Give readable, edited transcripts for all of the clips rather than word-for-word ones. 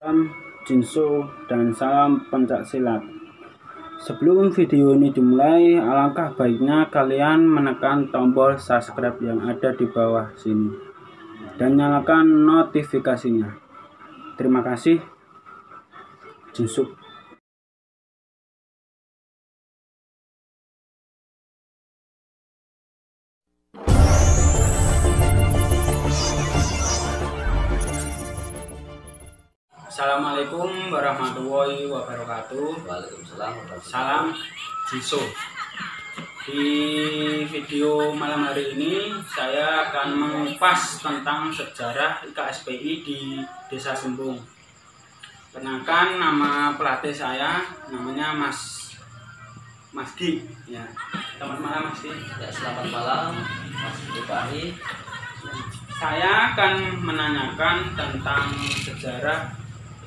Salam Jinso dan salam pencak silat. Sebelum video ini dimulai, alangkah baiknya kalian menekan tombol subscribe yang ada di bawah sini dan nyalakan notifikasinya. Terima kasih. Jinso. Assalamualaikum warahmatullahi wabarakatuh. Waalaikumsalam. Salam Jinso. Di video malam hari ini saya akan mengupas tentang sejarah IKSPI di Desa Sembung. Kenalkan, nama pelatih saya namanya Mas Gi. Ya, selamat malam Mas Gi. Ya, selamat malam Mas Ibrahim. Saya akan menanyakan tentang sejarah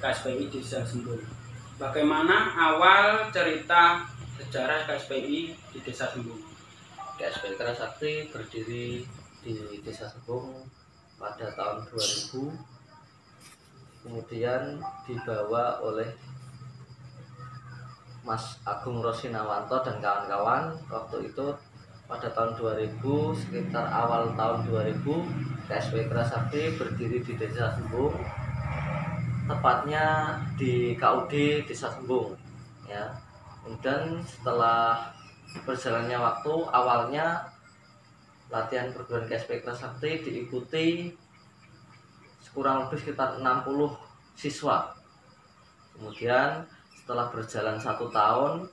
IKSPI di Desa Sembung. Bagaimana awal cerita sejarah IKSPI di Desa Sembung? IKSPI Kerasakti berdiri di Desa Sembung pada tahun 2000, kemudian dibawa oleh Mas Agung Rosinawanto dan kawan-kawan. Waktu itu pada tahun 2000, sekitar awal tahun 2000, IKSPI Kerasakti berdiri di Desa Sembung, tepatnya di KUD Desa Sembung ya. Kemudian setelah berjalannya waktu, awalnya latihan perguruan IKSPI Kerasakti diikuti kurang lebih sekitar 60 siswa. Kemudian setelah berjalan 1 tahun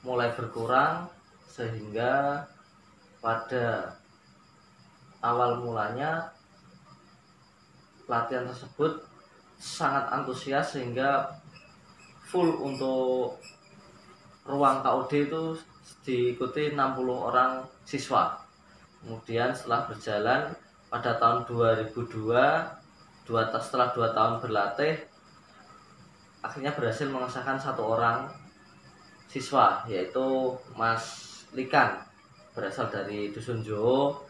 mulai berkurang, sehingga pada awal mulanya pelatihan tersebut sangat antusias sehingga full untuk ruang KUD itu diikuti 60 orang siswa. Kemudian setelah berjalan pada tahun 2002, setelah 2 tahun berlatih, akhirnya berhasil mengesahkan 1 orang siswa, yaitu Mas Likan, berasal dari Dusun Jowo,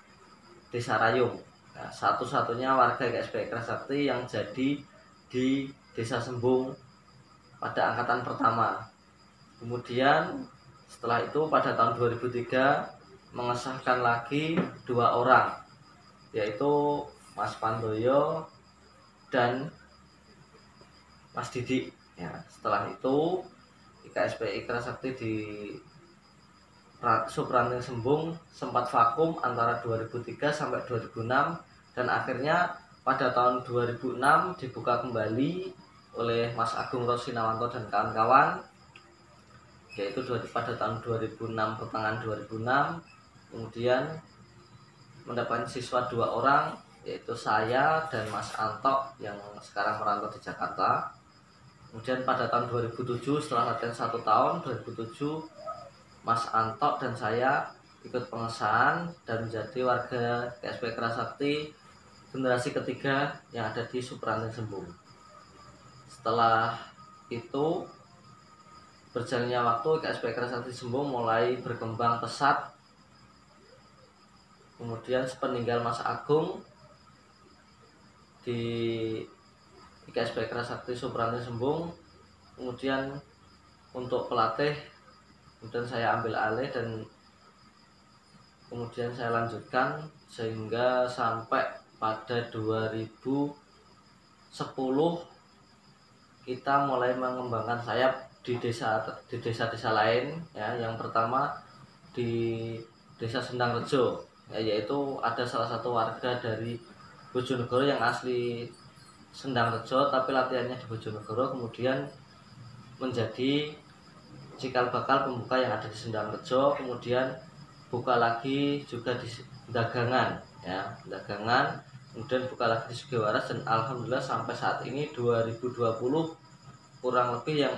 Desa Rayung. Nah, satu-satunya warga IKSPI Kerasakti yang jadi di Desa Sembung pada angkatan pertama. Kemudian setelah itu pada tahun 2003 mengesahkan lagi 2 orang, yaitu Mas Pandoyo dan Mas Didi ya. Setelah itu IKSPI Kerasakti di Subranting Sembung sempat vakum antara 2003 sampai 2006, dan akhirnya pada tahun 2006 dibuka kembali oleh Mas Agung Rosinawanto dan kawan-kawan, yaitu pada tahun 2006, pertengahan 2006. Kemudian mendapatkan siswa 2 orang, yaitu saya dan Mas Anto yang sekarang merantau di Jakarta. Kemudian pada tahun 2007, setelah latihan 1 tahun, 2007 Mas Anto dan saya ikut pengesahan dan menjadi warga IKSPI Kerasakti generasi ketiga yang ada di Subranting Sembung. Setelah itu berjalannya waktu, IKSPI Kerasakti Sembung mulai berkembang pesat. Kemudian sepeninggal Mas Agung di IKSPI Kerasakti Subranting Sembung, kemudian untuk pelatih kemudian saya ambil alih dan kemudian saya lanjutkan sehingga sampai pada 2010 kita mulai mengembangkan sayap di desa-desa lain ya. Yang pertama di Desa Sendang Rejo ya, yaitu ada salah satu warga dari Bojonegoro yang asli Sendang Rejo tapi latihannya di Bojonegoro, kemudian menjadi cikal bakal pembuka yang ada di Sendang Rejo. Kemudian buka lagi juga di Dagangan ya, Dagangan, kemudian buka lagi di Sugiwaras, dan alhamdulillah sampai saat ini 2020 kurang lebih yang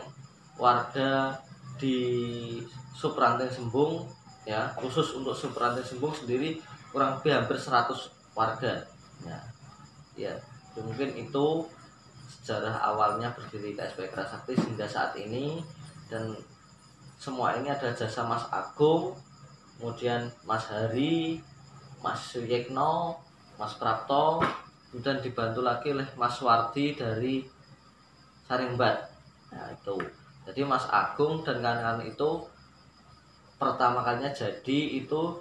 warga di Subranting Sembung ya, khusus untuk Subranting Sembung sendiri kurang lebih hampir 100 warga ya. Mungkin itu sejarah awalnya berdiri IKSPI Kerasakti hingga saat ini, dan semua ini ada jasa Mas Agung, kemudian Mas Hari, Mas Suyekno, Mas Prapto, kemudian dibantu lagi oleh Mas Wardi dari Sarimbat. Nah itu, jadi Mas Agung dan kawan-kawan itu pertama kalinya jadi itu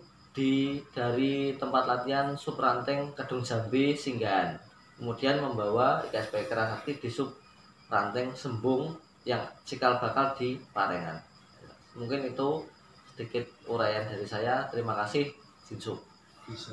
dari tempat latihan Subranteng Kedung Jambe Singgahan, kemudian membawa IKSP Kerasakti di Subranteng Sembung yang cikal bakal di Parengan. Mungkin itu sedikit uraian dari saya. Terima kasih. Jinsu. Bisa.